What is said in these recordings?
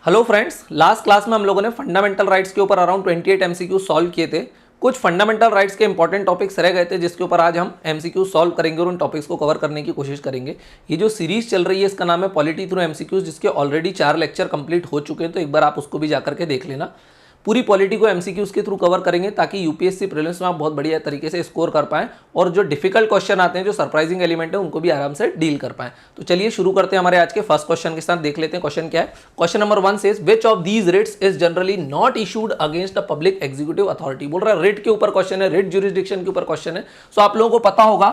Hello friends, last class में हम लोगों ने फंडामेंटल राइट्स के ऊपर अराउंड 28 एमसीक्यू सॉल्व किए थे। कुछ फंडामेंटल राइट्स के इंपॉर्टेंट टॉपिक्स रह गए थे जिसके ऊपर आज हम एमसीक्यू सॉल्व करेंगे और उन टॉपिक्स को कवर करने की कोशिश करेंगे। ये जो सीरीज चल रही है इसका नाम है पॉलिटी थ्रू एमसीक्यूज, जिसके ऑलरेडी 4 लेक्चर कंप्लीट हो चुके हैं, तो एक बार आप उसको भी जाकर के देख लेना। पूरी पॉलिटी को एमसीक्यूज के थ्रू कवर करेंगे ताकि यूपीएससी प्रीलिम्स में आप बहुत बढ़िया तरीके से स्कोर कर पाएं और जो डिफिकल्ट क्वेश्चन आते हैं, जो सरप्राइजिंग एलिमेंट है, उनको भी आराम से डील कर पाएं। तो चलिए शुरू करते हैं हमारे आज के फर्स्ट क्वेश्चन के साथ। देख लेते हैं क्वेश्चन क्या है। Question number 1 says which of these writs is generally not issued against a public executive authority. बोल रहा है रिट के ऊपर क्वेश्चन है, रिट ज्यूरिसडिक्शन के ऊपर क्वेश्चन है। सो आप लोगों को पता होगा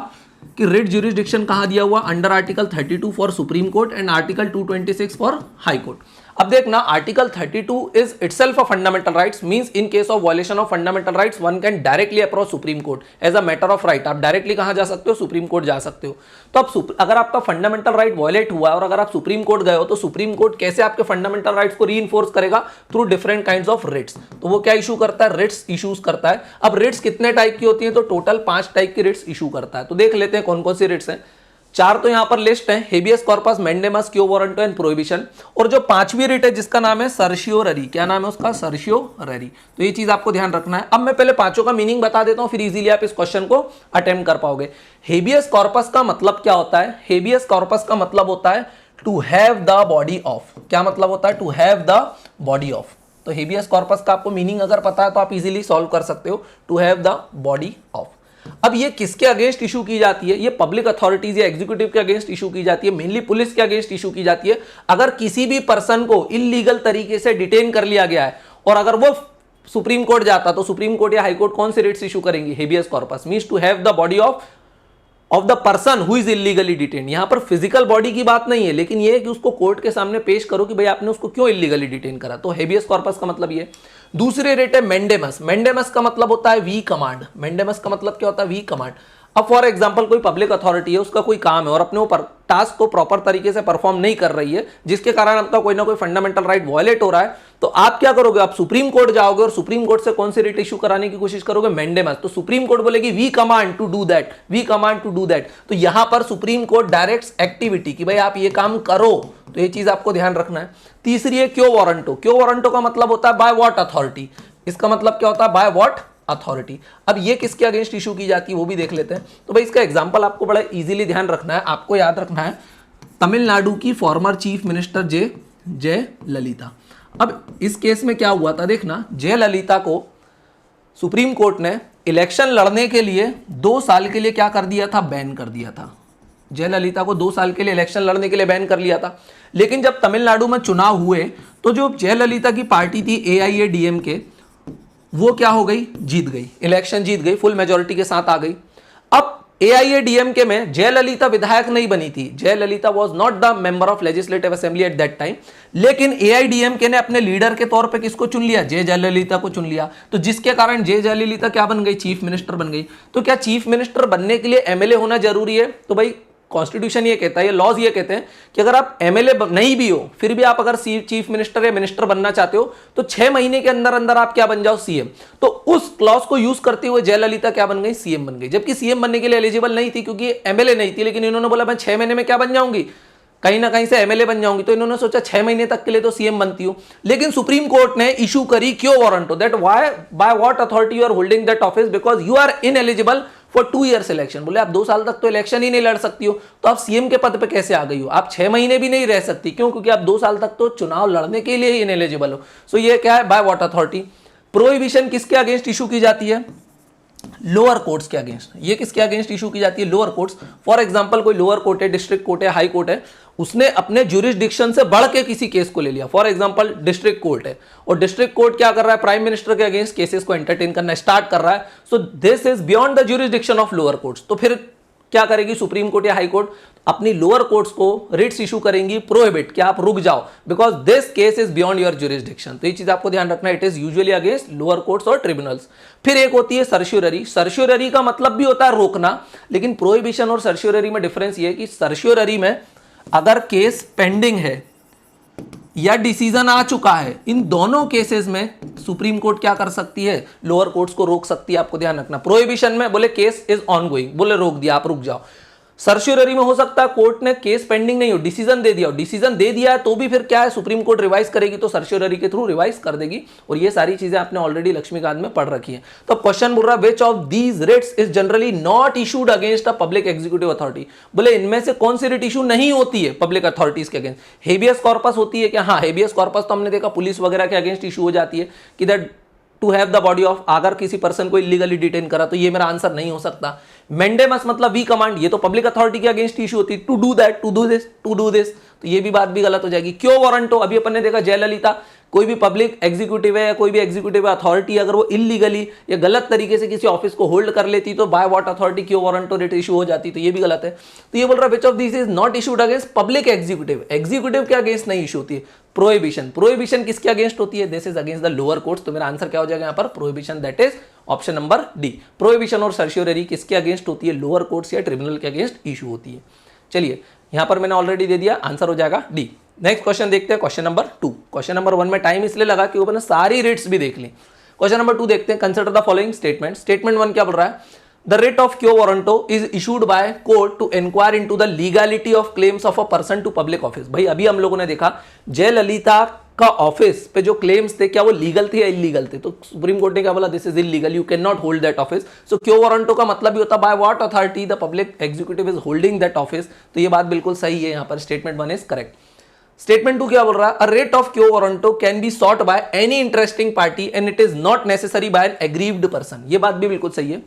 कि रिट ज्यूरिसडिक्शन कहां दिया हुआ, under article 32 for Supreme court and article 226 for high court. अब देखना, article 32 is itself a fundamental rights, means in case of violation of fundamental rights one can directly approach Supreme Court as a matter of right. आप directly कहां जा सकते हो, supreme court जा सकते हो। तो अब अगर आपका फंडामेंटल राइट वायलेट हुआ है और अगर आप सुप्रीम कोर्ट गए हो, तो सुप्रीम कोर्ट कैसे आपके फंडामेंटल राइट्स को रीइंफोर्स करेगा, through different kinds of writs. तो वो क्या इशू करता है, रिट्स इशूज करता है। अब रिट्स कितने टाइप की होती है, तो टोटल 5 टाइप की रिट्स इशू करता है। तो देख लेते हैं कौन कौन सी रिट्स हैं। 4 तो यहां पर लिस्ट है, हेबियस कॉर्पस, मैंडेमस, क्यो वारंटो एंड प्रोहिबिशन। और जो 5वीं रिट है जिसका नाम है सर्शियोररी। क्या नाम है उसका, सर्शियोररी। तो ये चीज आपको ध्यान रखना है। अब मैं पहले 5 का मीनिंग बता देता हूं, फिर इजीली आप इस क्वेश्चन को अटेम्प्ट कर पाओगे। हेबियस कॉर्पस का मतलब क्या होता है, हेबियस कॉर्पस का मतलब होता है to have the body of. क्या मतलब होता है, to have the body of. तो हेबियस कॉर्पस का आपको मीनिंग अगर पता है तो आप इजीली सॉल्व कर सकते हो, to have the body of. अब ये किसके अगेंस्ट इशू की जाती है, ये पब्लिक अथॉरिटीज या एग्जीक्यूटिव के अगेंस्ट इशू की जाती है, मेनली पुलिस के अगेंस्ट इशू की जाती है। अगर किसी भी पर्सन को इलीगल तरीके से डिटेन कर लिया गया है और अगर वो सुप्रीम कोर्ट जाता, तो सुप्रीम कोर्ट या हाई कोर्ट कौन सी रिट्स इशू करेंगी, habeas corpus, means to have the body of the person who is illegally detain. यहां पर फिजिकल बॉडी की बात नहीं है, लेकिन यह है कि उसको कोर्ट के सामने पेश करो कि भाई आपने उसको क्यों इलीगली डिटेन करा। तो हेबियस कॉर्पस का मतलब ये। दूसरी रेट है मैंडेमस। मैंडेमस का मतलब होता है वी कमांड। मैंडेमस का मतलब क्या होता है, वी कमांड। अब फॉर एग्जांपल कोई पब्लिक अथॉरिटी है, उसका कोई काम है और अपने ऊपर टास्क को प्रॉपर तरीके से परफॉर्म नहीं कर रही है, जिसके कारण आपका कोई ना कोई फंडामेंटल राइट वायलेट हो रहा है, तो आप क्या करोगे, आप सुप्रीम कोर्ट जाओगे और सुप्रीम कोर्ट से कौन सी रिट इशू कराने की कोशिश करोगे, मैंडेमस। तो सुप्रीम कोर्ट बोलेगी we command to do that, we command to do that. तो यहां पर सुप्रीम कोर्ट डायरेक्ट्स एक्टिविटी कि भाई आप ये काम करो। तो ये चीज आपको ध्यान रखना है। तीसरी है क्यो वारंटो। क्यो वारंटो का मतलब होता है बाय व्हाट अथॉरिटी। इसका मतलब क्या होता है, बाय व्हाट अथॉरिटी। अब ये किसके अगेंस्ट इशू की जाती है वो भी देख लेते हैं। तो भाई इसका एग्जांपल आपको बड़ा इजीली ध्यान रखना है, आपको याद रखना है तमिलनाडु की फॉर्मर चीफ मिनिस्टर जयललिता। अब इस केस में क्या हुआ था, देखना, जयललिता को सुप्रीम कोर्ट ने इलेक्शन लड़ने के लिए 2 साल के लिए क्या कर दिया था, बैन कर दिया था। जयललिता को 2 साल के लिए इलेक्शन लड़ने के लिए बैन कर लिया था। लेकिन जब तमिलनाडु में चुनाव हुए तो जो जयललिता की पार्टी थी AIADMK, वो क्या हो गई, जीत गई, इलेक्शन जीत गई, फुल मेजोरिटी के साथ आ गई। अब AIADMK में जयललिता विधायक नहीं बनी थी, Jayalalithaa was not the member of legislative assembly at that time. लेकिन AIADMK ने अपने लीडर के तौर पे किसको चुन लिया, जयललिता को चुन लिया। तो जिसके कारण जयललिता क्या बन गई, चीफ मिनिस्टर बन गई। तो क्या चीफ मिनिस्टर बनने के लिए MLA होना जरूरी है, तो भाई कॉन्स्टिट्यूशन ये कहता है, ये लॉज ये कहते हैं कि अगर आप MLA नहीं भी हो, फिर भी आप अगर चीफ मिनिस्टर या मिनिस्टर बनना चाहते हो, तो 6 महीने के अंदर अंदर आप क्या बन जाओ, CM। तो उस क्लॉज को यूज करते हुए जयललिता क्या बन गई, CM बन गई। जबकि CM बनने के लिए एलिजिबल नहीं थी क्योंकि MLA नहीं थी, लेकिन इन्होंने बोला मैं 6 महीने में क्या बन जाऊंगी, कहीं ना कहीं से MLA बन जाऊंगी। तो इन्होंने सोचा 6 महीने तक के लिए तो CM बनती हो। लेकिन सुप्रीम कोर्ट ने इशू करी quo warranto, that why by what authority you are holding that office, because you are ineligible for 2 years election. बोले आप 2 साल तक तो इलेक्शन ही नहीं लड़ सकती हो, तो आप CM के पद पे कैसे आ गई हो, आप 6 महीने भी नहीं रह सकती। क्यों, क्योंकि आप 2 साल तक तो चुनाव लड़ने के लिए ही इनएलिजिबल हो। सो ये क्या है, बाय व्हाट अथॉरिटी। प्रोहिबिशन किसके अगेंस्ट इशू की जाती है, लोअर कोर्ट्स के अगेंस्ट। ये किसके अगेंस्ट इशू की जाती है, लोअर कोर्ट्स। फॉर एग्जांपल कोई लोअर कोर्ट है, डिस्ट्रिक्ट कोर्ट है, हाई कोर्ट है, उसने अपने ज्यूरिसडिक्शन से बढ़ के किसी केस को ले लिया। फॉर एग्जांपल डिस्ट्रिक्ट कोर्ट है और डिस्ट्रिक्ट कोर्ट क्या कर रहा है, प्राइम मिनिस्टर के अगेंस्ट केसेस को एंटरटेन करना स्टार्ट कर रहा है। So this is beyond the jurisdiction of lower courts. तो फिर क्या करेगी सुप्रीम कोर्ट या हाई कोर्ट, अपनी लोअर कोर्ट्स को रिट्स इशू करेंगी प्रोहिबिट, क्या आप रुक जाओ, because this case is beyond your jurisdiction. तो ये चीज आपको ध्यान रखना है, it is usually against lower courts और ट्रिब्यूनल्स। फिर एक होती है सर्शियोररी। सर्शियोररी का मतलब भी होता है रोकना, लेकिन प्रोहिबिशन और सर्शियोररी में डिफरेंस ये है कि सर्शियोररी में अगर केस पेंडिंग है या डिसीजन आ चुका है, इन दोनों केसेस में सुप्रीम कोर्ट क्या कर सकती है, लोअर कोर्ट्स को रोक सकती है। आपको ध्यान रखना। प्रोहिबिशन में बोले केस इज ऑनगोइंग, बोले रोक दिया, आप रुक जाओ। सर्शियरी में हो सकता है कोर्ट ने केस पेंडिंग नहीं हो, डिसीजन दे दिया हो, डिसीजन दे दिया है तो भी फिर क्या है, सुप्रीम कोर्ट रिवाइज करेगी तो सर्शियरी के थ्रू रिवाइज कर देगी। और ये सारी चीजें आपने ऑलरेडी लक्ष्मीकांत में पढ़ रखी है। तो क्वेश्चन बोल रहा है which of these writs is generally not issued against a public executive authority. बोले इनमें से कौन सी रिट इशू नहीं होती है पब्लिक अथॉरिटीज के अगेंस्ट। हेबियस कॉर्पस होती है क्या? हाँ, हेबियस कॉर्पस तो हमने देखा पुलिस वगैरह के अगेंस्ट इशू हो जाती है कि that to have the body of, अगर किसी पर्सन को इलीगली डिटेन करा तो ये मेरा आंसर नहीं हो सकता। मेंडेमस मतलब वी कमांड, ये तो पब्लिक अथॉरिटी के अगेंस्ट इशू होती है, to do that, to do this, to do this, तो ये भी बात भी गलत हो जाएगी। क्यों वारंटो, अभी अपन ने देखा जयललिता, कोई भी पब्लिक एग्जीक्यूटिव है या कोई भी एग्जीक्यूटिव अथॉरिटी अगर वो इलीगली या गलत तरीके से किसी ऑफिस को होल्ड कर लेती तो बाय व्हाट अथॉरिटी क्यों वारंटो रिट इशू हो जाती, तो ये भी गलत है। तो ये बोल रहा है which of this is not issued against public executive, executive के अगेंस्ट नहीं इशू होती है। प्रोहिबिशन, प्रोहिबिशन किसके अगेंस्ट होती है? This is against the lower courts. तो मेरा आंसर क्या हो जाएगा यहाँ पर? Prohibition, that is option number D. Prohibition और सर्शियरी किसके अगेंस्ट होती है? लोअर कोर्ट्स या ट्रिब्यूनल के अगेंस्ट इशू होती है। चलिए यहां पर मैंने ऑलरेडी दे दिया, आंसर हो जाएगा डी। नेक्स्ट क्वेश्चन देखते हैं, क्वेश्चन नंबर 2। क्वेश्चन नंबर 1 में टाइम इसलिए लगा कि ऊपर सारी रेट्स भी देख ली। क्वेश्चन नंबर 2 देखते हैं, consider the following statement. Statement 1 क्या बोल रहा है? The writ of quo warranto is issued by court to inquire into the legality of claims of a person to public office. भाई अभी हम लोगों ने देखा जयललिता का ऑफिस पे जो क्लेम्स थे क्या वो लीगल थे या इलीगल थे, तो सुप्रीम कोर्ट ने क्या बोला? This is illegal, you can not hold that office. सो क्यो वारंटो का मतलब भी होता है bye what authority the public executive is holding that office. तो ये बात बिल्कुल सही है, यहां पर स्टेटमेंट 1 इज करेक्ट। स्टेटमेंट 2 क्या बोल रहा है? A writ of quo warranto can be sought by any interesting party and it is not necessary by an aggrieved person. ये बात भी बिल्कुल सही है।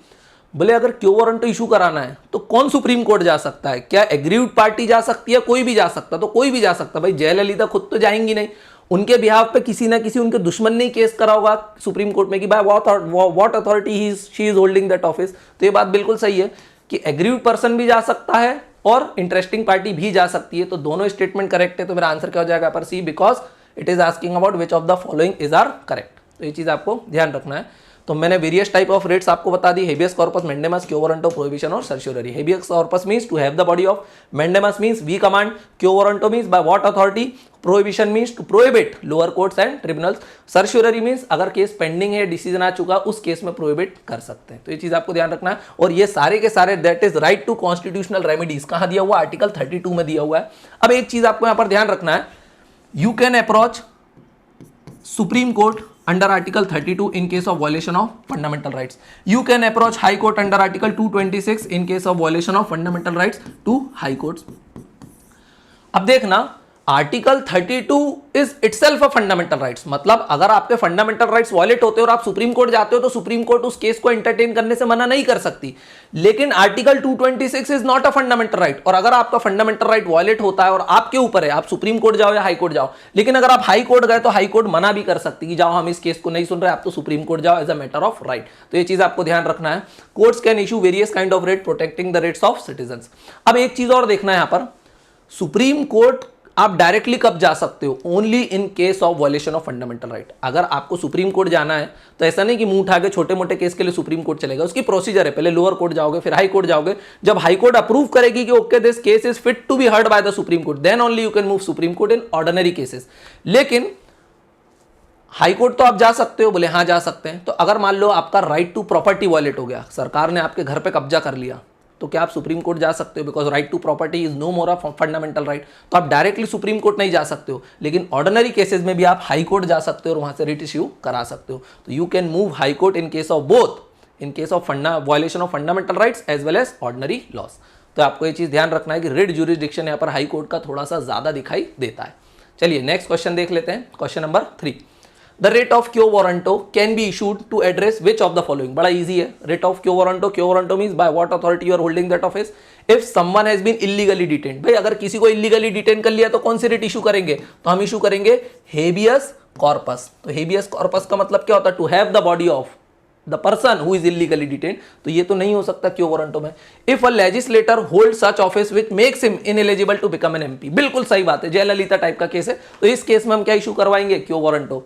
बोले अगर क्यो वारंटो इशू कराना है तो कौन सुप्रीम कोर्ट जा सकता है? क्या एग्रीव्ड पार्टी जा सकती है? कोई भी जा सकता, तो कोई भी जा सकता। भाई जयललिता खुद तो जाएंगी नहीं, उनके बिहाफ पे किसी ना किसी उनके दुश्मन ने केस करा होगा सुप्रीम कोर्ट में कि bye what authority she is holding that office. तो ये बात बिल्कुल सही है कि एग्रीव्ड पर्सन भी जा सकता है और इंटरेस्टिंग पार्टी भी जा सकती है। तो दोनों स्टेटमेंट करेक्ट है। तो मेरा आंसर क्या हो जाएगा पर C, because it is asking about which of the following is are correct. तो ये चीज आपको ध्यान रखना है। तो मैंने वेरियस टाइप ऑफ रेट्स आपको बता दी, हेबियस कॉर्पस, मेंडेमस, क्यो वारंटो, प्रोहिबिशन और certiorari. Habeas corpus means to have the body of, mandamus means we command, quo warranto means by what authority, prohibition means to prohibit lower courts and tribunals, certiorari means अगर case pending है, decision आ चुका, उस case में prohibit कर सकते हैं। तो ये चीज आपको ध्यान रखना है। और ये सारे के सारे that is right to constitutional remedies कहां दिया हुआ? आर्टिकल 32 में दिया हुआ है। अब एक चीज आपको यहां पर ध्यान रखना है, you can approach Supreme court under article 32 in case of violation of fundamental rights. You can approach high court under article 226 in case of violation of fundamental rights to high courts. अब देखना, article 32 is itself a fundamental rights, मतलब अगर आपके fundamental rights wallet होते हो और आप supreme court जाते हो तो सुप्रीम कोर्ट उस केस को एंटरटेन करने से मना नहीं कर सकती। लेकिन article 226 is not a fundamental right, और अगर आपका फंडामेंटल राइट वॉलेट होता है और आपके ऊपर है, आप सुप्रीम कोर्ट जाओ या हाई कोर्ट जाओ, लेकिन अगर आप हाई कोर्ट गए तो हाई कोर्ट मना भी कर सकती कि जाओ हम इस केस को नहीं सुन रहे, आप तो सुप्रीम कोर्ट जाओ as a matter of right. तो ये चीज आपको ध्यान रखना है। Courts can issue various kind of writ protecting the rights of citizens. अब एक चीज और देखना है यहां पर, सुप्रीम कोर्ट आप डायरेक्टली कब जा सकते हो? Only in case of violation of fundamental right. अगर आपको सुप्रीम कोर्ट जाना है तो ऐसा नहीं कि मुंह उठा के छोटे मोटे केस के लिए सुप्रीम कोर्ट चलेगा, उसकी प्रोसीजर है, पहले लोअर कोर्ट जाओगे फिर हाई कोर्ट जाओगे। जब हाई कोर्ट अप्रूव करेगी कि okay this case is fit to be heard by the Supreme Court, then only you can move supreme Court in ordinary cases. लेकिन हाई कोर्ट तो आप जा सकते हो? बोले हाँ जा सकते हैं। तो अगर मान लो आपका राइट टू प्रॉपर्टी वायलेट हो गया, सरकार ने आपके घर पे कब्जा कर लिया, तो क्या आप सुप्रीम कोर्ट जा सकते हो? Because right to property is no more a fundamental right. तो आप डायरेक्टली सुप्रीम कोर्ट नहीं जा सकते हो, लेकिन ऑर्डिनरी केसेस में भी आप हाई कोर्ट जा सकते हो और वहां से रिट इश्यू करा सकते हो। तो you can move high court in case of both, in case of violation of fundamental rights as well as ordinary laws. तो आपको ये चीज ध्यान रखना है कि रिट ज्यूरिसडिक्शन यहाँ पर हाई कोर्ट का थोड़ा सा ज्यादा दिखाई देता है। चलिए नेक्स्ट क्वेश्चन देख लेते हैं, question number 3। The writ of quo warranto can be issued to address which of the following? बड़ा easy है। writ of quo warranto means by what authority you are holding that office? If someone has been illegally detained, भाई अगर किसी को illegally detain कर लिया तो कौन सी writ issue करेंगे? तो हम issue करेंगे habeas corpus। तो habeas corpus का मतलब क्या होता है? To have the body of the person who is illegally detained। तो ये तो नहीं हो सकता क्यो वारंटो में। If a legislator holds such office which makes him ineligible to become an MP, बिल्कुल सही बात है, जयललिता टाइप का केस है, तो इस केस में हम क्या इशू करवाएंगे? क्यो वारंटो।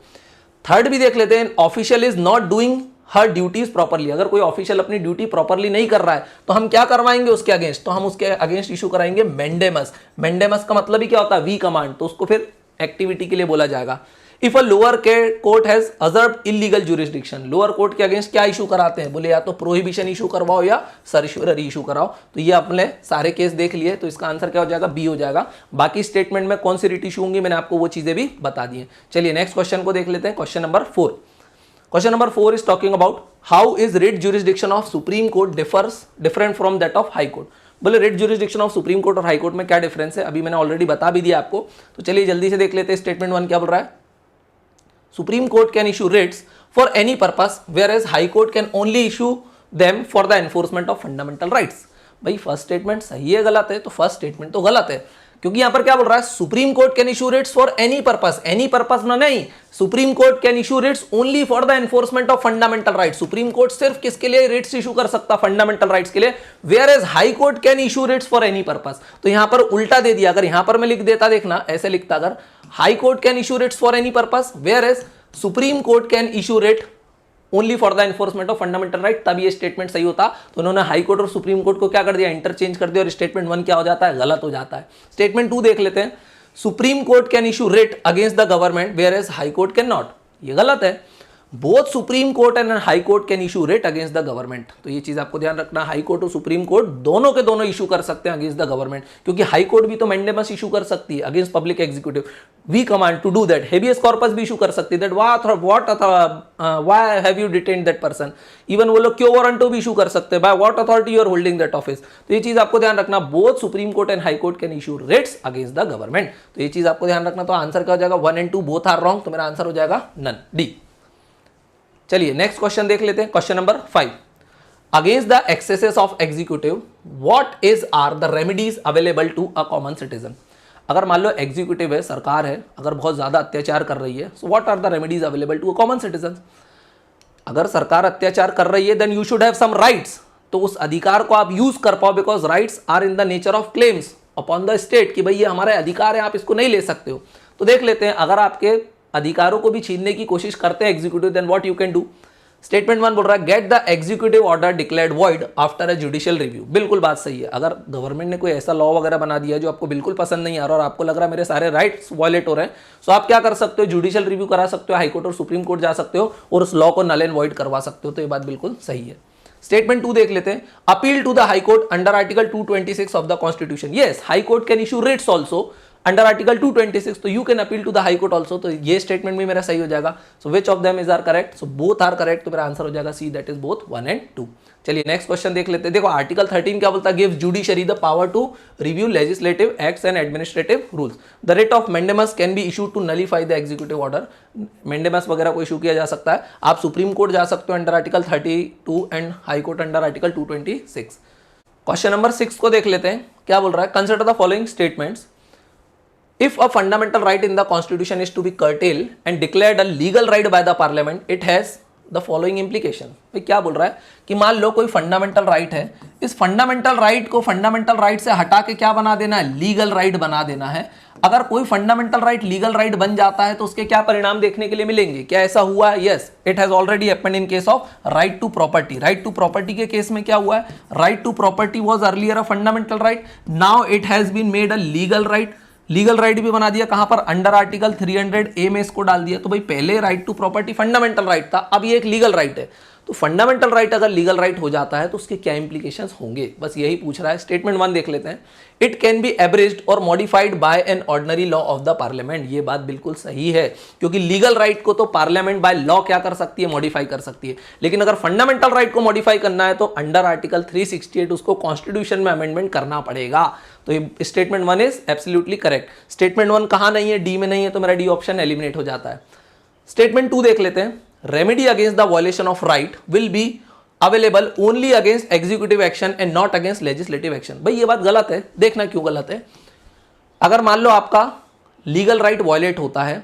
थर्ड भी देख लेते हैं, official is not doing her duties properly. अगर कोई ऑफिशियल अपनी ड्यूटी प्रॉपरली नहीं कर रहा है तो हम क्या करवाएंगे उसके अगेंस्ट? तो हम उसके अगेंस्ट इशू कराएंगे मेंडेमस। मेंडेमस का मतलब ही क्या होता है? We command. तो उसको फिर एक्टिविटी के लिए बोला जाएगा। If a lower court has usurped illegal jurisdiction, lower court के अगेंस्ट क्या इशू कराते हैं, बोले या तो प्रोहिबिशन इशू करवाओ या सर्शियरी इशू कराओ। तो ये अपने सारे केस देख लिए, तो इसका आंसर क्या हो जाएगा, बी हो जाएगा। बाकी स्टेटमेंट में कौन सी रिट इशू होंगी मैंने आपको वो चीजें भी बता दी हैं। चलिए नेक्स्ट क्वेश्चन को देख लेते हैं, question number 4। Question number 4 is talking about how is writ jurisdiction of supreme court different from that of high court. बोले writ jurisdiction of supreme court और हाई कोर्ट में क्या डिफरेंस है, अभी मैंने ऑलरेडी बता भी दिया आपको। तो चलिए जल्दी से देख लेते हैं। स्टेटमेंट 1 क्या बोल रहा है, supreme court can issue writs for any purpose whereas high court can only issue them for the enforcement of fundamental rights. भाई फर्स्ट स्टेटमेंट सही है गलत है, तो फर्स्ट स्टेटमेंट तो गलत है, क्योंकि यहां पर क्या बोल रहा है, supreme court can issue writs for any purpose, any purpose ना नहीं, supreme court can issue Ritz only for the enforcement of fundamental rights. Supreme court सिर्फ किसके लिए रिट्स इशू कर सकता, फंडामेंटल राइट्स के लिए, whereas high court can issue writs for any purpose. तो यहां पर उल्टा दे दिया, अगर यहां पर मैं लिख देता, देखना ऐसे लिखता, अगर high court can issue writs for any purpose whereas Supreme court can issue writ only for the enforcement of fundamental right, तब ये स्टेटमेंट सही होता। तो उन्होंने हाई कोर्ट और सुप्रीम कोर्ट को क्या कर दिया, इंटरचेंज कर दिया, और स्टेटमेंट 1 क्या हो जाता है, गलत हो जाता है। स्टेटमेंट 2 देख लेते हैं, supreme court can issue writ against the government whereas high court can not, ये गलत है। Both supreme court and high court can issue writ against the government, तो ये चीज आपको ध्यान रखना, हाई कोर्ट और सुप्रीम कोर्ट दोनों के दोनों इशू कर सकते हैं अगेंस्ट द गवर्नमेंट, क्योंकि हाई कोर्ट भी तो मैंडेमस इशू कर सकती है against public executive, we command to do that, habeas corpus भी इशू कर सकती है, that why have you detained that person, even वो लोग क्यों वारंटो भी इशू कर सकते हैं, by what authority you are holding that office. तो ये चीज आपको ध्यान रखना, both supreme court and high court can issue writs against the government, तो ये चीज आपको ध्यान रखना। तो आंसर क्या हो जाएगा, 1 and 2 बोथ आर रॉन्ग, तो मेरा आंसर हो जाएगा नन, डी। चलिए नेक्स्ट क्वेश्चन देख लेते हैं, question number 5। Against the excesses of executive what is are the remedies available to a common citizen. अगर मान लो एग्जीक्यूटिव है, सरकार है, अगर बहुत ज्यादा अत्याचार कर रही है, so what are the remedies available to a common citizen. अगर सरकार अत्याचार कर रही है then you should have some rights, तो उस अधिकार को आप यूज कर पाओ, because rights are in the nature of claims upon the state, कि भाई ये हमारे अधिकार है, आप इसको नहीं ले सकते हो। तो देख लेते हैं, अगर आपके अधिकारों को भी छीनने की कोशिश करते हैं executive, then what you can do. Statement 1 बोल रहा है, get the executive order declared void after a judicial review. बिल्कुल बात सही है, अगर गवर्नमेंट ने कोई ऐसा लॉ वगैरह बना दिया जो आपको बिल्कुल पसंद नहीं आ रहा और आपको लग रहा है मेरे सारे राइट्स वायलेट हो रहे हैं, तो आप क्या कर सकते हो, जुडिशियल रिव्यू करा सकते हो, हाईकोर्ट और सुप्रीम कोर्ट जा सकते हो और उस लॉ को नल एंड वॉइड करवा सकते हो। तो ये बात बिल्कुल सही है। स्टेटमेंट 2 देख लेते हैं, appeal to the high court under article 226 of the constitution. Yes, high court can issue writs also under article 226, तो you can appeal to the high court also. तो ये स्टेटमेंट भी मेरा सही हो जाएगा। So which of them is are correct, so both are correct, तो मेरा आंसर हो जाएगा C, that is both 1 and 2। चलिए नेक्स्ट क्वेश्चन देख लेते हैं। देखो आर्टिकल 13 क्या बोलता है, gives judiciary the power to review legislative acts and administrative rules. The writ of mandamus can be issued to nullify the executive order. Mandamus वगैरह को इशू किया जा सकता है, आप सुप्रीम कोर्ट जा सकते हो under article 32 and high court under article 226। Question number 6 को देख लेते हैं, क्या बोल रहा है, consider the following statements. If a fundamental right in the constitution is to be curtailed and declared a legal right by the parliament, it has the following implication। भाई क्या बोल रहा है कि मान लो कोई फंडामेंटल राइट है, इस फंडामेंटल राइट को फंडामेंटल राइट से हटा के क्या बना देना है, लीगल राइट बना देना है। अगर कोई फंडामेंटल राइट लीगल राइट बन जाता है तो उसके क्या परिणाम देखने के लिए मिलेंगे, क्या ऐसा हुआ है? Yes, it has already happened in case of right to property. Right to property के केस में क्या हुआ है, right to property was earlier a fundamental right, now it has been made a legal right. Legal right भी बना दिया, कहां पर, अंडर आर्टिकल 300A में इसको डाल दिया। तो भाई पहले right to property fundamental right था, अब ये एक लीगल राइट है। तो फंडामेंटल राइट अगर लीगल राइट हो जाता है तो उसके क्या इंप्लीकेशंस होंगे, बस यही पूछ रहा है। स्टेटमेंट 1 देख लेते हैं, इट कैन बी एब्रेज्ड और modified by an ordinary law of the parliament. ये बात बिल्कुल सही है, क्योंकि लीगल राइट को तो पार्लियामेंट बाय लॉ क्या कर सकती है, मॉडिफाई कर सकती है। लेकिन अगर फंडामेंटल राइट को मॉडिफाई करना है तो अंडर आर्टिकल 368 उसको कॉन्स्टिट्यूशन में अमेंडमेंट करना पड़ेगा। तो ये statement 1 is absolutely correct. Statement 1 कहां नहीं है, डी में नहीं है, तो मेरा डी ऑप्शन एलिमिनेट हो जाता है। स्टेटमेंट 2 देख लेते हैं, remedy against the violation of right will be available only against executive action and not against legislative action. भाई ये बात गलत है, देखना क्यों गलत है। अगर मान लो आपका लीगल राइट वायलेट होता है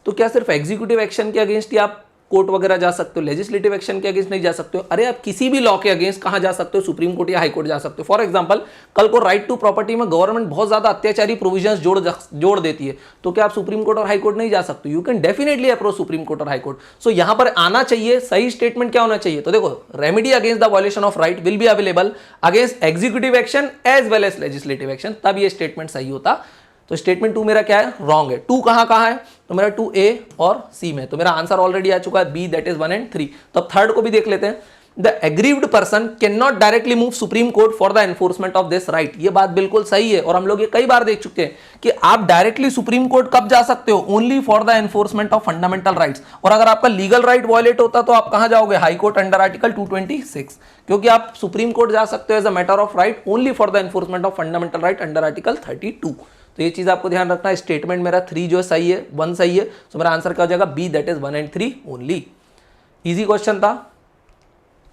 तो क्या सिर्फ एग्जीक्यूटिव एक्शन के अगेंस्ट ही आप कोर्ट वगैरह जा सकते हो, लेजिस्लेटिव एक्शन के अगेंस्ट नहीं जा सकते हो? अरे आप किसी भी लॉ के अगेंस्ट कहां जा सकते हो, सुप्रीम कोर्ट या हाई कोर्ट जा सकते हो। फॉर एग्जांपल कल को राइट टू प्रॉपर्टी में गवर्नमेंट बहुत ज्यादा अत्याचारी प्रोविजंस जोड़ देती है, तो क्या आप सुप्रीम कोर्ट और हाई कोर्ट नहीं जा सकते? You can definitely approach Supreme court और हाई कोर्ट। सो यहां पर आना चाहिए, सही स्टेटमेंट क्या होना चाहिए, तो देखो remedy against the violation of right will be available against executive action as well as legislative action, तब ये स्टेटमेंट सही होता। तो स्टेटमेंट 2 मेरा क्या है, रॉन्ग है। 2 कहां है, तो मेरा 2A और C में, तो मेरा आंसर ऑलरेडी आ चुका है B, दैट इज 1 and 3। तो अब थर्ड को भी देख लेते हैं। The aggrieved person can not directly move supreme court for the enforcement of this right. ये बात बिल्कुल सही है और हम लोग ये कई बार देख चुके हैं कि आप डायरेक्टली सुप्रीम कोर्ट कब जा सकते हो, only for the enforcement of fundamental rights. और अगर आपका लीगल राइट वायलेट होता तो आप कहां जाओगे, हाई कोर्ट अंडर आर्टिकल 226, क्योंकि आप सुप्रीम कोर्ट जा सकते हो as a matter of right only for the enforcement of fundamental right under article 32। तो ये चीज आपको ध्यान रखना है। स्टेटमेंट मेरा 3 जो है सही है, 1 सही है, तो मेरा आंसर क्या हो जाएगा, B, that is 1 and 3 only. Easy question था।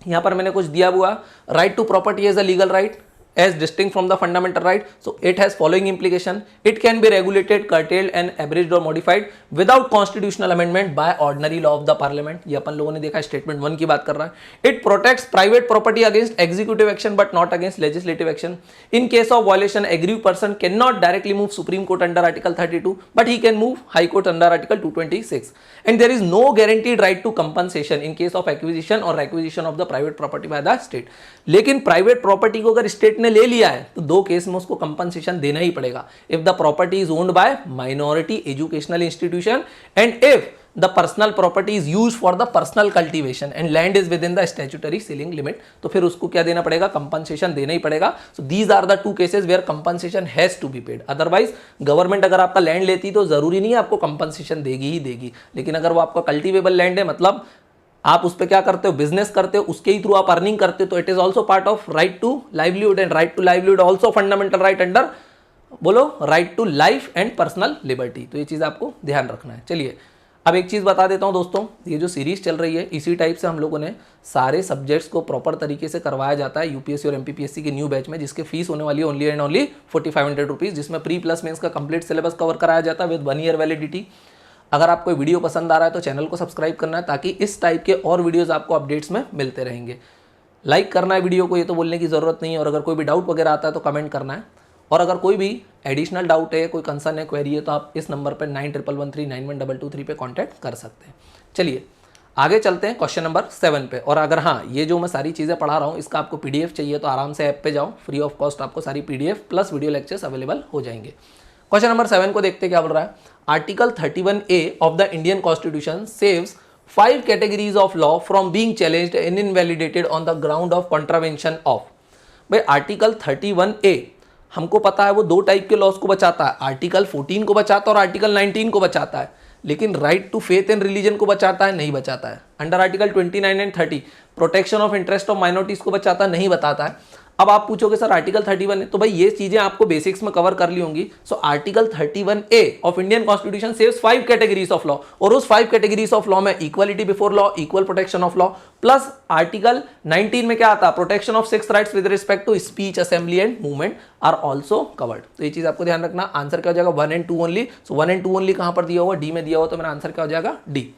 यहां पर मैंने कुछ दिया हुआ, right to property as a legal right as distinct from the fundamental right, so it has following implication: it can be regulated, curtailed and abridged or modified without constitutional amendment by ordinary law of the parliament। ये अपन लोगों ने देखा, statement 1 की बात कर रहा है। It protects private property against executive action but not against legislative action. In case of violation, aggrieved person cannot directly move Supreme Court under Article 32, but he can move High Court under Article 226. And there is no guaranteed right to compensation in case of acquisition or requisition of the private property by the state। लेकिन private property को अगर state ने ले लिया है तो 2 case में उसको कंपनसेशन देना ही पड़ेगा। If the property is owned by minority educational institution and if the personal property is used for the personal cultivation and land is with in the statutory ceiling limit, तो फिर उसको क्या देना पड़ेगा, कंपनसेशन देना ही पड़ेगा। So these are the 2 cases where compensation has to be paid. Otherwise government अगर आपका लैंड लेती तो जरूरी नहीं है आपको कंपनसेशन देगी ही देगी, लेकिन अगर वो आपका कल्टीवेबल लैंड है, मतलब आप उस पर क्या करते हो, बिजनेस करते हो, उसके ही थ्रू आप अर्निंग करते हो, तो it is also part of right to livelihood and right to livelihood also fundamental right under, बोलो, right to life and personal liberty. तो ये चीज आपको ध्यान रखना है। चलिए अब एक चीज बता देता हूं दोस्तों, ये जो सीरीज चल रही है इसी टाइप से हम लोगों ने सारे सब्जेक्ट्स को प्रॉपर तरीके से करवाया जाता है यूपीएससी और एमपीपीएससी के न्यू बैच में, जिसके फीस होने वाली है ओनली एंड ओनली 4500 रुपीज, जिसमें प्री प्लस मेंस का कंप्लीट सिलेबस कवर कराया जाता है विद 1 ईयर वैलिडिटी। अगर आपको वीडियो पसंद आ रहा है तो चैनल को सब्सक्राइब करना है ताकि इस टाइप के और वीडियोस आपको अपडेट्स में मिलते रहेंगे। लाइक करना है वीडियो को, ये तो बोलने की ज़रूरत नहीं है, और अगर कोई भी डाउट वगैरह आता है तो कमेंट करना है। और अगर कोई भी एडिशनल डाउट है, कोई कंसर्न है, क्वेरी है, तो आप इस नंबर पर 9113912223 पे कॉन्टैक्ट कर सकते हैं। चलिए आगे चलते हैं क्वेश्चन नंबर 7 पे। और अगर हाँ, ये जो मैं सारी चीज़ें पढ़ा रहा हूँ इसका आपको पीडीएफ चाहिए तो आराम से ऐप पे जाओ, फ्री ऑफ कॉस्ट आपको सारी PDF plus video lectures available हो जाएंगे। क्वेश्चन नंबर 7 को देखते क्या बोल रहा है। Article 31A of the Indian constitution saves 5 categories of law from being challenged and invalidated on the ground of contravention of. भाई आर्टिकल 31A हमको पता है वो 2 टाइप के लॉस को बचाता है, आर्टिकल 14 को बचाता है और आर्टिकल 19 को बचाता है, लेकिन right to faith and religion को बचाता है, नहीं बचाता है। Under article 29 and 30 protection of interest of minorities को बचाता है, नहीं बताता है। अब आप पूछोगे सर आर्टिकल 31 है, तो भाई ये चीजें आपको बेसिक्स में कवर कर ली होंगी। So article 31A of Indian constitution saves 5 categories of law, और उस 5 कैटेगरीज ऑफ लॉ में equality before law, equal protection of law, plus article 19 में क्या आता है, protection of 6 rights with respect to speech, assembly and movement are also covered. तो ये चीज आपको ध्यान रखना। आंसर क्या हो जाएगा, 1 and 2 only. So 1 and 2 only कहां पर दिया हुआ, डी में दिया हुआ, तो मेरा आंसर क्या हो जाएगा, डी।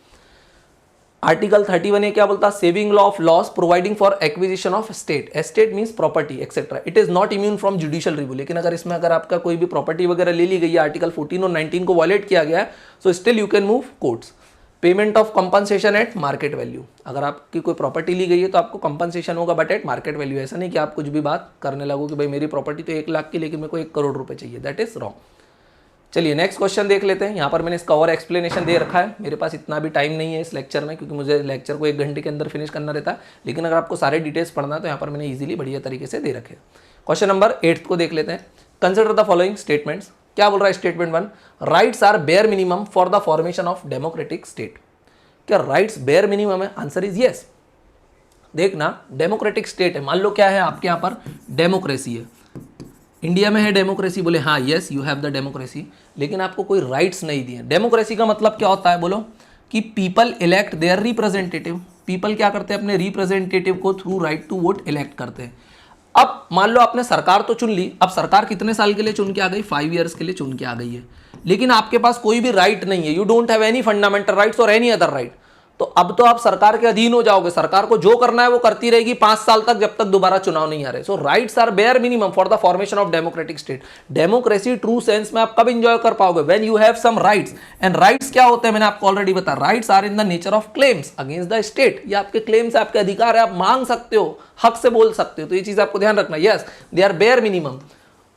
आर्टिकल 31 क्या बोलता है, saving law of loss providing for acquisition of state, estate means property etcetera, it is not immune from judicial review. लेकिन अगर इसमें अगर आपका कोई भी प्रॉपर्टी वगैरह ले ली गई है, आर्टिकल 14 और 19 को वायलेट किया गया है, so still you can move courts. Payment of compensation eight market value, अगर आपकी कोई प्रॉपर्टी ली गई है तो आपको कंपनसेशन होगा बट एट मार्केट वैल्यू। ऐसा नहीं कि आप कुछ भी बात करने लगो कि भाई मेरी प्रॉपर्टी तो 1 लाख की लेकिन मेरे को 1 करोड़ रुपए चाहिए, दैट इज रॉन्ग। चलिए नेक्स्ट क्वेश्चन देख लेते हैं। यहाँ पर मैंने इसका और एक्सप्लेनेशन दे रखा है, मेरे पास इतना भी टाइम नहीं है इस लेक्चर में क्योंकि मुझे लेक्चर को 1 घंटे के अंदर फिनिश करना रहता है, लेकिन अगर आपको सारे डिटेल्स पढ़ना है तो यहाँ पर मैंने इजीली बढ़िया तरीके से दे रखे। क्वेश्चन नंबर 8 को देख लेते हैं। Consider the following statements. क्या बोल रहा है statement 1, rights are bare minimum for the formation of democratic state. क्या राइट्स बेयर मिनिमम है, आंसर इज यस। देखना डेमोक्रेटिक स्टेट है, मान लो क्या है आपके यहाँ पर डेमोक्रेसी है, इंडिया में है डेमोक्रेसी, बोले हाँ yes you have the democracy, लेकिन आपको कोई राइट्स नहीं दिए। डेमोक्रेसी का मतलब क्या होता है, बोलो कि people elect their representative, people क्या करते हैं अपने रिप्रेजेंटेटिव को through right to vote elect करते हैं। अब मान लो आपने सरकार तो चुन ली, अब सरकार कितने साल के लिए चुन के आ गई, 5 ईयर्स के लिए चुन के आ गई है, लेकिन आपके पास कोई भी राइट नहीं है, you don't have any fundamental rights और एनी अदर राइट। तो अब तो आप सरकार के अधीन हो जाओगे, सरकार को जो करना है वो करती रहेगी 5 साल तक, जब तक दोबारा चुनाव नहीं आ रहे। So rights are bare minimum for the formation of democratic state. Democracy true sense में आप कब इंजॉय कर पाओगे, when you have some rights. And rights क्या होते हैं मैंने आपको ऑलरेडी बताया, rights are in the nature of claims against the state. ये आपके क्लेम्स, आपके अधिकार है, आप मांग सकते हो, हक से बोल सकते हो। तो ये चीज आपको ध्यान रखना, yes they are bare minimum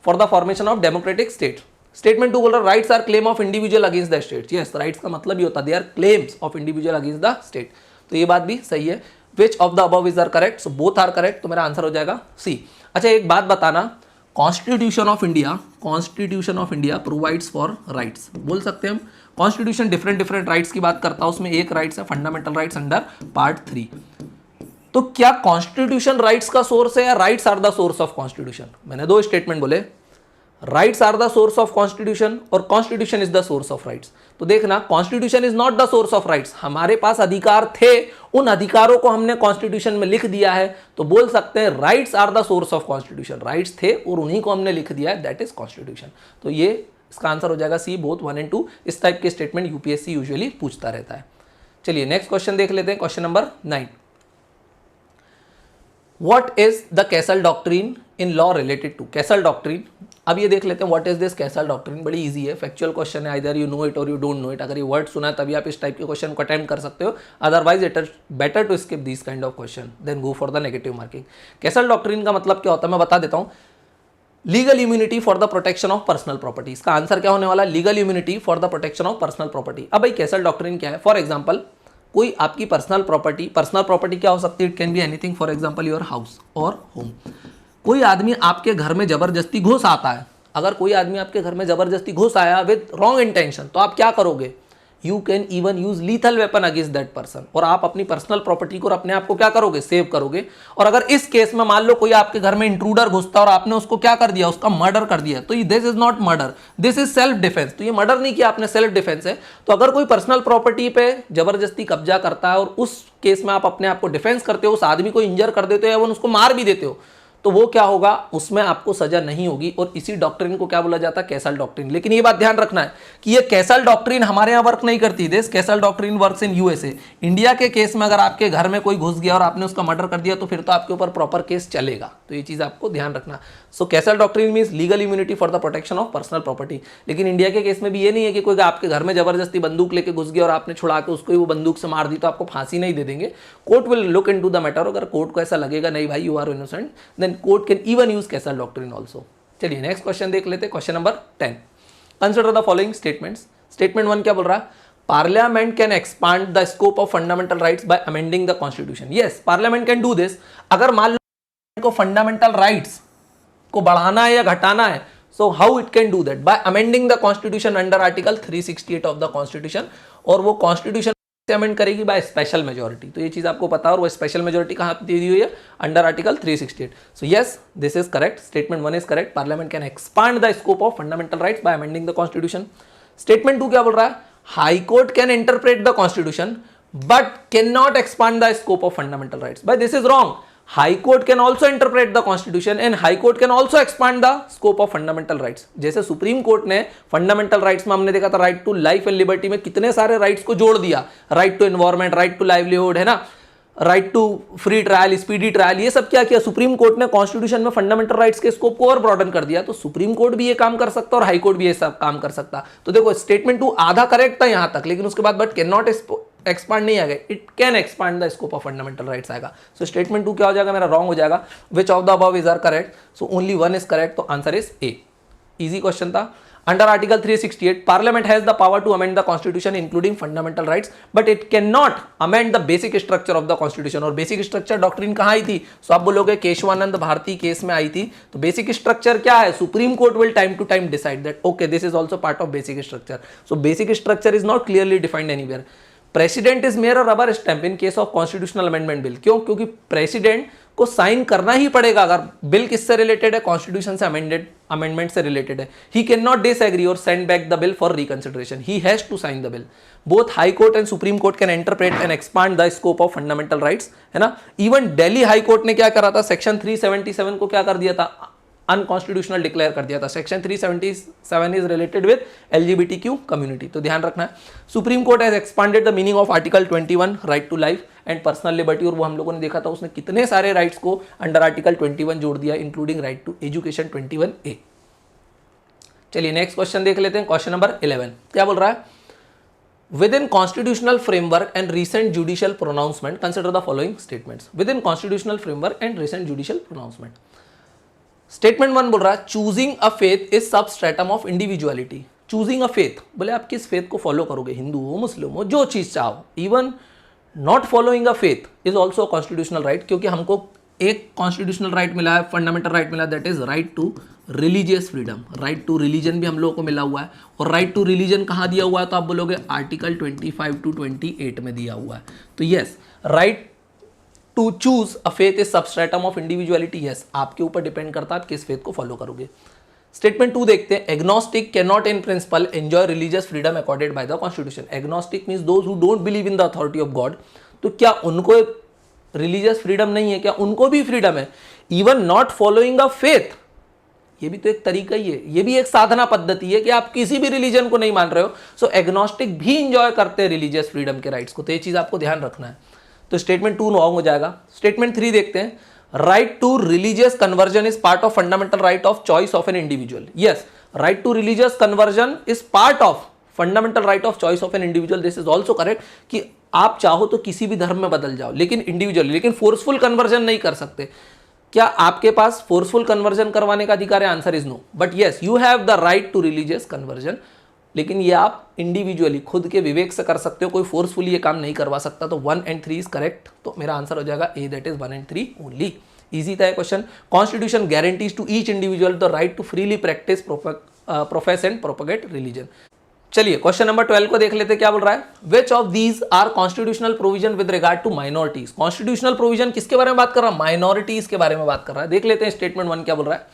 for the formation of democratic state. Statement 2 बोल रहा है rights are claim of individual against the state. Yes, rights का मतलब ये होता है they are claims of individual against the state, तो ये बात भी सही है। Which of the above is are correct, so both are correct, तो मेरा आंसर हो जाएगा सी। अच्छा एक बात बताना, constitution of India provides for rights, बोल सकते हैं हम कॉन्स्टिट्यूशन डिफरेंट राइट्स की बात करता है, उसमें एक राइट्स है फंडामेंटल राइट्स अंडर पार्ट 3। तो क्या कॉन्स्टिट्यूशन राइट्स का सोर्स है या rights are the source of constitution? मैंने दो स्टेटमेंट बोले, rights are the source of constitution और constitution is the source of rights. तो देखना, constitution is not the source of rights, हमारे पास अधिकार थे, उन अधिकारों को हमने कॉन्स्टिट्यूशन में लिख दिया है, तो बोल सकते हैं rights are the source of constitution, rights थे और उन्हीं को हमने लिख दिया है, दैट इज कॉन्स्टिट्यूशन। तो ये इसका आंसर हो जाएगा सी, बोथ 1 और 2। इस टाइप के स्टेटमेंट यूपीएससी यूजुअली पूछता रहता है। चलिए नेक्स्ट क्वेश्चन देख लेते हैं, question number 9। What is the castle doctrine in law related to? Castle doctrine, अब ये देख लेते हैं what is this castle doctrine. बड़ी इजी है, फैक्चुअल क्वेश्चन है, आइदर यू नो इट और यू डोंट नो इट। अगर ये वर्ड सुना है तभी आप इस टाइप के क्वेश्चन को अटेम्प्ट कर सकते हो, otherwise it is better to skip this kind of question than go for the negative marking. Castle doctrine का मतलब क्या होता है मैं बता देता हूँ, legal immunity for the protection of personal property. इसका आंसर क्या होने वाला है, legal immunity for the protection of personal property. अब भाई कैसल डॉक्ट्रिन क्या है? फॉर एग्जांपल कोई आपकी पर्सनल प्रॉपर्टी क्या हो सकती है? It can be anything, for example your house और होम। कोई आदमी आपके घर में जबरदस्ती घुस आता है, अगर कोई आदमी आपके घर में जबरदस्ती घुस आया विद रॉन्ग इंटेंशन, तो आप क्या करोगे? You can even use lethal weapon against that person, और आप अपनी पर्सनल प्रॉपर्टी को और अपने आप को क्या करोगे? सेव करोगे। और अगर इस केस में मान लो कोई आपके घर में इंट्रूडर घुसता और आपने उसको क्या कर दिया? उसका मर्डर कर दिया, तो this is not murder, this is self defence. तो ये मर्डर नहीं किया आपने, सेल्फ डिफेंस है। तो अगर कोई पर्सनल प्रॉपर्टी पे जबरदस्ती कब्जा करता है और उस केस में आप अपने आप को डिफेंस करते हो, उस आदमी को इंजर कर देते हो या उसको मार भी देते हो, तो वो क्या होगा? उसमें आपको सजा नहीं होगी, और इसी डॉक्ट्रिन को क्या बोला जाता है? Castle doctrine. लेकिन ये बात ध्यान रखना है कि ये कैसल डॉक्ट्रिन हमारे यहाँ वर्क नहीं करती, this castle doctrine works in USA. India के केस में अगर आपके घर में कोई घुस गया और आपने उसका मर्डर कर दिया, तो फिर तो आपके ऊपर प्रॉपर केस चलेगा, तो ये चीज आपको ध्यान रखना। So castle doctrine means legal immunity for the protection of personal property. लेकिन इंडिया के केस में भी ये नहीं है कि कोई आपके घर में जबरदस्ती बंदूक लेके घुस गया और आपने छुड़ा के उसको ही वो बंदूक से मार दी तो आपको फांसी नहीं दे देंगे। Court will look into the matter. अगर कोर्ट को ऐसा लगेगा नहीं भाई you are innocent, then court can even use castle doctrine also. चलिए नेक्स्ट क्वेश्चन देख लेते हैं, question number 10। Consider the following statements. Statement 1 क्या बोल रहा है? Parliament can expand the scope of fundamental rights by amending the constitution. Yes, parliament can do this. अगर मान लो को फंडामेंटल राइट्स को बढ़ाना है या घटाना है, so how it can do that? Bye amending the constitution under article 368 of the constitution. और वो कॉन्स्टिट्यूशन अमेंड करेगी बाय स्पेशल मेजोरिटी। तो ये चीज आपको पता है, और वो स्पेशल मेजोरिटी कहां पे दी हुई है? Under article 368। So yes, this is correct, statement 1 is correct. Parliament can expand the scope of fundamental rights by amending the constitution. Statement 2 क्या बोल रहा है? High court can interpret the constitution but can not expand the scope of fundamental rights. By this is wrong. High Court can also interpret the Constitution and High Court can also expand the scope of fundamental rights। जैसे supreme court ने fundamental rights में हमने देखा था right to life and liberty में कितने सारे rights को जोड़ दिया, right to environment, right to livelihood, है ना, right to free trial, speedy trial, ये सब क्या किया? सुप्रीम कोर्ट ने कॉन्स्टिट्यूशन में फंडामेंटल राइट्स के स्कोप को और ब्रॉडन कर दिया। तो सुप्रीम कोर्ट भी ये काम कर सकता और हाई कोर्ट भी ये सब काम कर सकता। तो देखो स्टेटमेंट 2 आधा करेक्ट था यहां तक, लेकिन उसके बाद बट कैन नॉट एक्सपांड नहीं आ गए, it can expand the scope of fundamental rights आएगा। सो स्टेटमेंट 2 क्या हो जाएगा? मेरा रॉन्ग हो जाएगा। Which of the above is are correct? So only 1 is correct, तो answer is A. Easy question था। Under Article 368, Parliament has the power to amend the Constitution, including fundamental rights, but it cannot amend the basic structure of the Constitution। और basic structure doctrine कहाँ आई थी? So आप बोलोगे Keshavananda Bharti case में आई थी। तो basic structure क्या है? Supreme Court will time to time decide that okay, this is also part of basic structure। So basic structure is not clearly defined anywhere। President is mayor rubber stamp in case of constitutional amendment bill. क्यों? क्योंकि president को sign करना ही पड़ेगा अगर bill किससे related है? Constitution से अमेंडमेंट से रिलेटेड है। ही कैन नॉट डिसएग्री और send back the bill for reconsideration, he has to sign the bill. Both high court and supreme court can interpret and expand the scope of fundamental rights, है ना। Even Delhi high court ने क्या करा था? Section 377 को क्या कर दिया था? अनकॉन्स्टिट्यूशनल डिक्लेयर कर दिया था। Section 377 is related with LGBTQ community. तो ध्यान रखना है, supreme court has expanded the meaning of article 21 right to life and personal liberty, और वो हम लोगों ने देखा था उसने कितने सारे राइट्स को अंडर आर्टिकल 21 जोड़ दिया, including right to education 21A। चलिए नेक्स्ट क्वेश्चन देख लेते हैं, क्वेश्चन नंबर 11 क्या बोल रहा है? Within constitutional framework and recent judicial pronouncement, consider the following statements। Within constitutional framework and recent judicial pronouncement, statement 1 बोल रहा है choosing a faith is substratum of individuality. Choosing a faith बोले आप किस फेथ को फॉलो करोगे, हिंदू हो मुस्लिम हो जो चीज चाहो। Even not following a faith is also constitutional right, क्योंकि हमको एक कॉन्स्टिट्यूशनल राइट मिला है, फंडामेंटल राइट मिला, that is right to religious freedom. Right to religion भी हम लोगों को मिला हुआ है। और राइट टू रिलीजन कहाँ दिया हुआ है, तो आप बोलोगे आर्टिकल 25 to 28 में दिया हुआ है। तो yes, right to choose a faith is substratum of individuality. Yes, आपके ऊपर डिपेंड करता है आप किस फेथ को फॉलो करोगे। स्टेटमेंट 2 देखते हैं, agnostic can not in principle enjoy religious freedom accorded bye the constitution. Agnostic means those who don't believe in the authority of God. तो क्या उनको रिलीजियस फ्रीडम नहीं है, क्या उनको भी फ्रीडम है? Even not following a faith, ये भी तो एक तरीका ही है, ये भी एक साधना पद्धति है कि आप किसी भी रिलीजन को नहीं मान रहे हो। सो एग्नोस्टिक भी इंजॉय करते हैं रिलीजियस फ्रीडम के राइट्स को। तो ये चीज आपको ध्यान रखना है। तो स्टेटमेंट 2 रॉन्ग हो जाएगा। स्टेटमेंट 3 देखते हैं, right to religious conversion is part of fundamental right of choice of an individual. Yes, right to religious conversion is part of fundamental right of choice of an individual. This is also correct कि आप चाहो तो किसी भी धर्म में बदल जाओ, लेकिन इंडिविजुअली, लेकिन फोर्सफुल कन्वर्जन नहीं कर सकते। क्या आपके पास फोर्सफुल कन्वर्जन करवाने का अधिकार है? Answer is no. But yes, you have the right to religious conversion, लेकिन ये आप इंडिविजुअली खुद के विवेक से कर सकते हो, कोई फोर्सफुली ये काम नहीं करवा सकता। तो 1 and 3 इज करेक्ट। तो मेरा आंसर हो जाएगा A, that is 1 and 3 only. Easy था question. Constitution guarantees to each individual the right to freely practice, profess and propagate religion. चलिए क्वेश्चन नंबर 12 को देख लेते हैं, क्या बोल रहा है, which of these are constitutional provision with regard to minorities. Constitutional provision किसके बारे में बात कर रहा है? माइनॉरिटीज के बारे में बात कर रहा है। देख लेते हैं स्टेटमेंट 1 क्या बोल रहा है,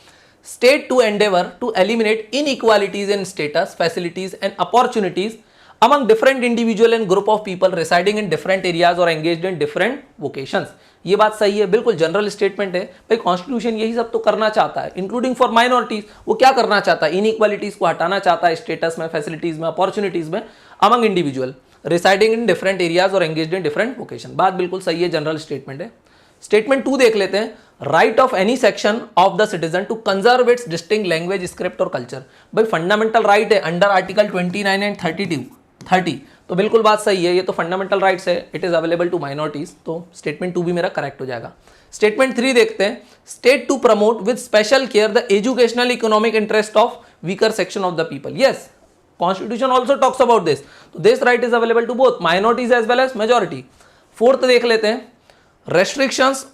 state to endeavour to eliminate inequalities in status, facilities and opportunities among different individual and group of people residing in different areas or engaged in different vocations। ये बात सही है, बिल्कुल जनरल स्टेटमेंट है भाई। कॉन्स्टिट्यूशन यही सब तो करना चाहता है, इंक्लूडिंग फॉर माइनॉरिटीज। वो क्या करना चाहता है? इनइक्वालिटीज को हटाना चाहता है, स्टेटस में, फैसिलिटीज में, अपॉर्चुनिटीज में, among individual residing in different areas और एंगेज्ड इन डिफरेंट वोकेशन। बात बिल्कुल सही है, जनरल स्टेटमेंट है। स्टेटमेंट 2 देख लेते हैं, right of any section of the citizen to conserve its distinct language, script और कल्चर। भाई फंडामेंटल राइट है अंडर आर्टिकल 29 एंड 30। तो बिल्कुल बात सही है, ये तो फंडामेंटल राइट्स है, it is available to minorities. तो स्टेटमेंट 2 भी मेरा करेक्ट हो जाएगा। स्टेटमेंट 3 देखते हैं, state to promote with special care the educational economic interest of weaker section of the people. Yes, constitution also talks about this. तो this right is available to both minorities as well as majority. 4th देख लेते हैं, restrictions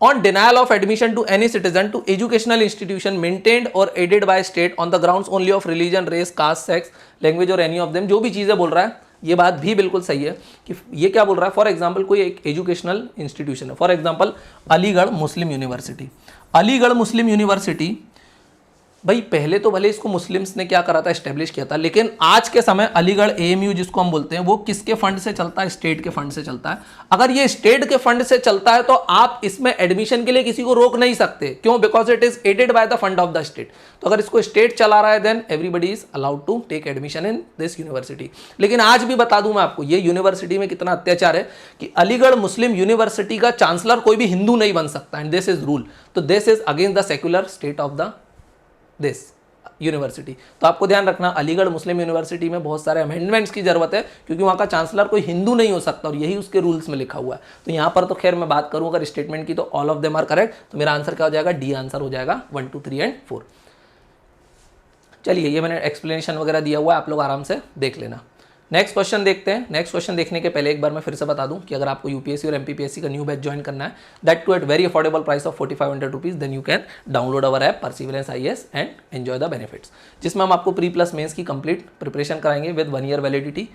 on denial of admission to any citizen to educational institution maintained or aided by state on the grounds only of religion, race, caste, sex, language or any of them। जो भी चीज़ें बोल रहा है ये बात भी बिल्कुल सही है कि ये क्या बोल रहा है, फॉर एग्जाम्पल कोई एक एजुकेशनल इंस्टीट्यूशन है, for example Aligarh Muslim university. Aligarh Muslim university भाई पहले तो भले इसको मुस्लिम्स ने क्या करा था, एस्टेब्लिश किया था, लेकिन आज के समय अलीगढ़ एएमयू जिसको हम बोलते हैं वो किसके फंड से चलता है? स्टेट के फंड से चलता है। अगर ये स्टेट के फंड से चलता है तो आप इसमें एडमिशन के लिए किसी को रोक नहीं सकते। क्यों? Because it is aided by the fund of the state. तो अगर इसको स्टेट चला रहा है then everybody is allowed to take admission in this university. लेकिन आज भी बता दूं मैं आपको, ये यूनिवर्सिटी में कितना अत्याचार है कि अलीगढ़ मुस्लिम यूनिवर्सिटी का चांसलर कोई भी हिंदू नहीं बन सकता, एंड दिस इज रूल। तो this is against the secular state of the this university. तो आपको ध्यान रखना, अलीगढ़ मुस्लिम यूनिवर्सिटी में बहुत सारे अमेंडमेंट्स की जरूरत है, क्योंकि वहाँ का चांसलर कोई हिंदू नहीं हो सकता और यही उसके रूल्स में लिखा हुआ है। तो यहाँ पर तो खैर मैं बात करूँ अगर स्टेटमेंट की, तो all of them are correct. तो मेरा आंसर क्या हो जाएगा? डी आंसर हो जाएगा 1, 2, 3 एंड 4। चलिए, ये मैंने एक्सप्लेनेशन वगैरह दिया हुआ है, आप लोग आराम से देख लेना। नेक्स्ट क्वेश्चन देखते हैं। नेक्स्ट क्वेश्चन देखने के पहले एक बार मैं फिर से बता दूं कि अगर आपको यूपीएससी और एमपीपीएससी का न्यू बैच ज्वाइन करना है, that too at very affordable price of 4500 rupees, then you can download our app perseverance IAS and enjoy the benefits, जिसमें हम आपको प्री प्लस मेंस की कंप्लीट प्रिपरेशन कराएंगे विद 1 ईयर वैलिडिटी।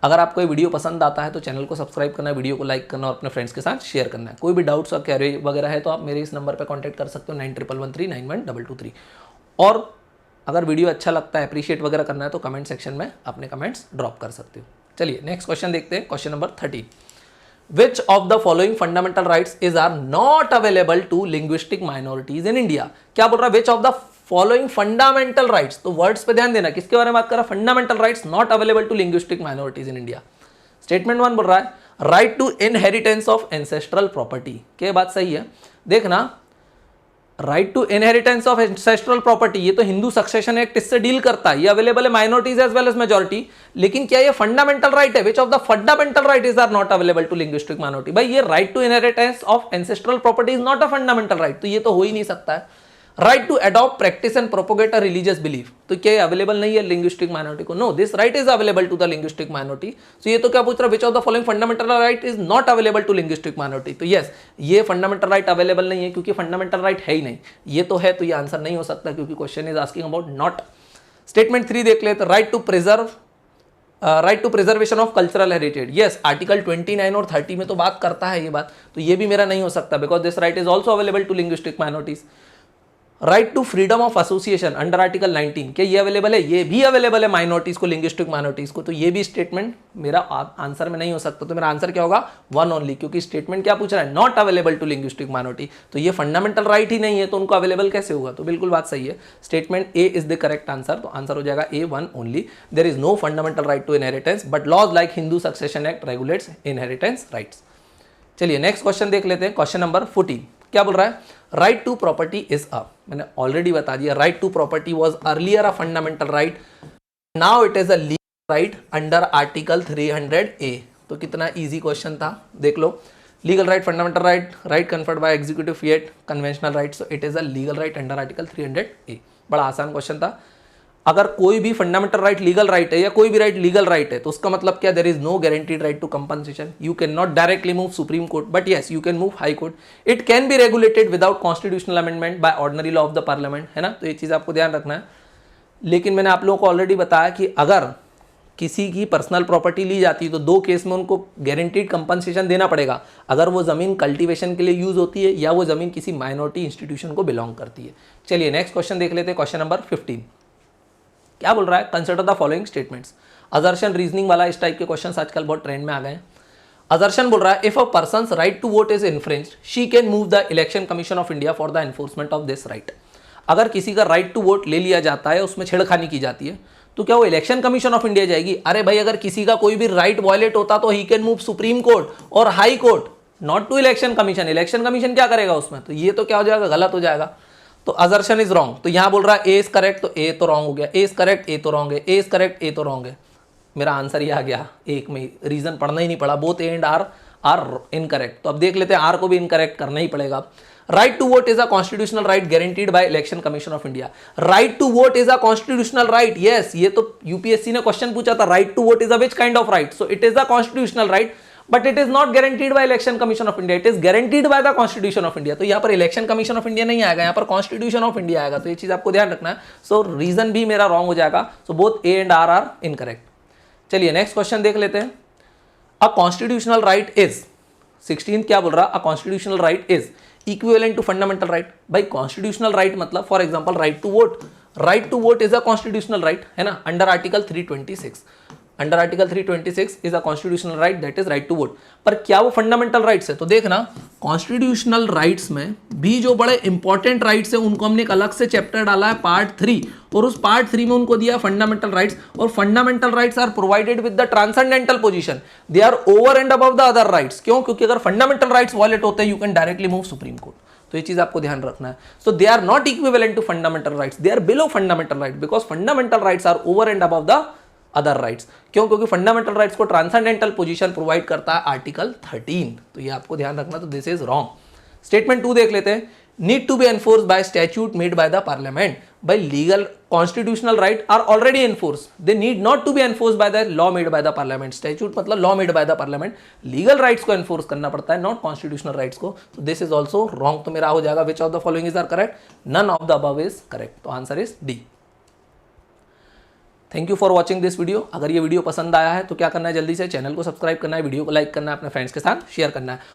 अगर आपको ये वीडियो पसंद आता है तो चैनल को सब्सक्राइब करना है, वीडियो को लाइक करना और अपने फ्रेंड्स के साथ शेयर करना है। कोई भी डाउट्स और क्वेरी वगैरह है तो आप मेरे इस नंबर पर कॉन्टैक्ट कर सकते हो 9113911223। और अगर वीडियो अच्छा लगता है, अप्रिशिएट वगैरह करना है तो कमेंट सेक्शन में अपने कमेंट्स ड्रॉप कर सकते हो। चलिए नेक्स्ट क्वेश्चन देखते हैं, question number 13। Which of the following fundamental rights is are not available to linguistic minorities in India. क्या बोल रहा है? Which of the following fundamental rights. तो वर्ड्स पे ध्यान देना, किसके बारे में बात कर रहा है? Fundamental rights not available to linguistic minorities in India. Statement 1 बोल रहा है right to inheritance of ancestral property. क्या बात सही है? देखना, right to inheritance of ancestral property, ये तो हिंदू सक्सेशन एक्ट इससे डील करता है, ये अवेलेबल है minorities as well as majority. लेकिन क्या ये फंडामेंटल राइट है? Which of the fundamental right is are not available to linguistic minority. भाई ये right to inheritance of ancestral property is not a fundamental right, तो ये तो हो ही नहीं सकता है। Right to adopt practice and propagate a religious belief, तो क्या अवेलेबल नहीं है लिंग्विस्टिक माइनॉरिटी को? No, this right is available to the linguistic minority. So ये तो क्या पूछ रहा है, which of the following fundamental right is not available to linguistic minority? तो यस, ये फंडामेंटल राइट अवेलेबल नहीं है क्योंकि फंडामेंटल राइट है ही नहीं। ये तो है, तो ये आंसर नहीं हो सकता क्योंकि question is asking about not. Statement 3 देख लेते, right to preserve, right to preservation of cultural heritage. Yes, article 29 और 30 में तो बात करता है ये बात, तो ये भी मेरा नहीं हो सकता because this right is also available to linguistic minorities. Right to freedom of association under article 19, क्या ये अवेलेबल है? ये भी अवेलेबल है माइनॉरिटीज को, लिंग्विस्टिक माइनॉरिटीज को, तो ये भी स्टेटमेंट मेरा आंसर में नहीं हो सकता। तो मेरा आंसर क्या होगा? 1 ओनली, क्योंकि स्टेटमेंट क्या पूछ रहा है? Not available to linguistic minority, तो ये फंडामेंटल राइट ही नहीं है तो उनको अवेलेबल कैसे होगा? तो बिल्कुल बात सही है, statement A is the correct answer. तो आंसर हो जाएगा A 1 only. There is no fundamental right to inheritance but laws like Hindu succession act regulates inheritance rights. चलिए नेक्स्ट क्वेश्चन देख लेते हैं, क्वेश्चन नंबर 14 क्या बोल रहा है? Right to property is a, मैंने ऑलरेडी बता दिया, right to property was earlier a fundamental right, now it is a legal right under article 300A। तो कितना इजी क्वेश्चन था, देख लो। Legal right, fundamental right, right conferred by executive fiat, conventional right, so it is a legal right under article 300A। बड़ा आसान question था। अगर कोई भी फंडामेंटल राइट लीगल राइट है या कोई भी राइट लीगल राइट है तो उसका मतलब क्या? There is no guaranteed right to compensation. You can not directly move supreme court but yes you can move high court. It can be regulated without constitutional amendment by ordinary law of the parliament, है ना? तो ये चीज़ आपको ध्यान रखना है। लेकिन मैंने आप लोगों को ऑलरेडी बताया कि अगर किसी की पर्सनल प्रॉपर्टी ली जाती है तो 2 केस में उनको गारंटीड कंपनसेशन देना पड़ेगा, अगर वो ज़मीन कल्टीवेशन के लिए यूज़ होती है या वो ज़मीन किसी माइनॉरिटी इंस्टीट्यूशन को बिलोंग करती है। चलिए नेक्स्ट क्वेश्चन देख लेते हैं, क्वेश्चन नंबर 15 क्या बोल रहा है? Consider the following statements. अजर्शन reasoning वाला इस टाइप के क्वेश्चंस आजकल बहुत ट्रेंड में आ गए हैं। अजर्शन बोल रहा है, if a person's right to vote is infringed she can move the election commission of India for the enforcement of this right. अगर किसी का राइट टू वोट ले लिया जाता है, उसमें छेड़खानी की जाती है, तो क्या वो इलेक्शन कमीशन ऑफ इंडिया जाएगी? अरे भाई, अगर किसी का कोई भी राइट वायलेट होता तो he can move supreme court और high court, not to election commission. Election commission क्या करेगा उसमें? तो ये तो क्या हो जाएगा? गलत हो जाएगा। तो अजर्शन इज रॉन्ग। तो यहां बोल रहा है ए इज करेक्ट, तो ए तो रॉन्ग हो गया, ए इज करेक्ट, ए तो रॉन्ग है, ए इज करेक्ट, ए तो रॉन्ग है। मेरा आंसर ये आ गया एक में, रीजन पढ़ना ही नहीं पड़ा, both A and are incorrect. तो अब देख लेते हैं, आर को भी इनकरेक्ट करना ही पड़ेगा। Right to vote is a constitutional right guaranteed by election commission of India. Right to vote is a constitutional right, yes, ये तो यूपीएससी ने क्वेश्चन पूछा था, right to vote is a which kind of right? So it is a constitutional right but it is not guaranteed by election commission of India, it is guaranteed by the constitution of India. तो यहाँ पर election commission of India नहीं आएगा, यहाँ पर constitution of India आएगा। तो ये चीज आपको ध्यान रखना है। सो रीजन भी मेरा रॉन्ग हो जाएगा। So both A and are incorrect. चलिए नेक्स्ट क्वेश्चन देख लेते हैं। अ कॉन्स्टिट्यूशनल राइट इज, 16 क्या बोल रहा? A constitutional right is equivalent to fundamental right. भाई कॉन्स्टिट्यूशनल राइट मतलब for example right to vote, right to vote is a constitutional right, है ना? Under article 326, under article 326 is a constitutional right, that is right to vote. पर क्या वो fundamental rights है? तो देखना, कॉन्स्टिट्यूशनल राइट्स में भी जो बड़े इंपॉर्टेंट राइट्स है उनको हमने एक अलग से चैप्टर डाला है, पार्ट 3, और उस पार्ट 3 में उनको दिया फंडामेंटल राइट्स। और fundamental rights are provided with the transcendental position, they are over and above the other rights. क्यों? क्योंकि अगर फंडामेंटल राइट्स वायलेट होते हैं, you can directly move supreme court. तो ये चीज आपको ध्यान रखना है। So they are not equivalent to fundamental rights, they are below fundamental right, because fundamental rights are over and above the other rights. क्यों? क्योंकि फंडामेंटल राइट्स को ट्रांसेंडेंटल पोजीशन प्रोवाइड करता है आर्टिकल 13। तो ये आपको ध्यान रखना। तो दिस इज रॉन्ग। स्टेटमेंट 2 देख लेते हैं। Need to be enforce by statute made by the parliament. By legal constitutional right are already enforce, they need not to be enforce by the law made by the parliament. Statute मतलब law made by the parliament, legal rights को enforce करना पड़ता है, not constitutional rights को। तो this is also wrong. तो मेरा हो जाएगा which of the following is are correct? None of the above is correct. तो answer is D. Thank you for watching this video. अगर ये वीडियो पसंद आया है तो क्या करना है? जल्दी से चैनल को सब्सक्राइब करना है, वीडियो को लाइक करना है, अपने फ्रेंड्स के साथ शेयर करना है।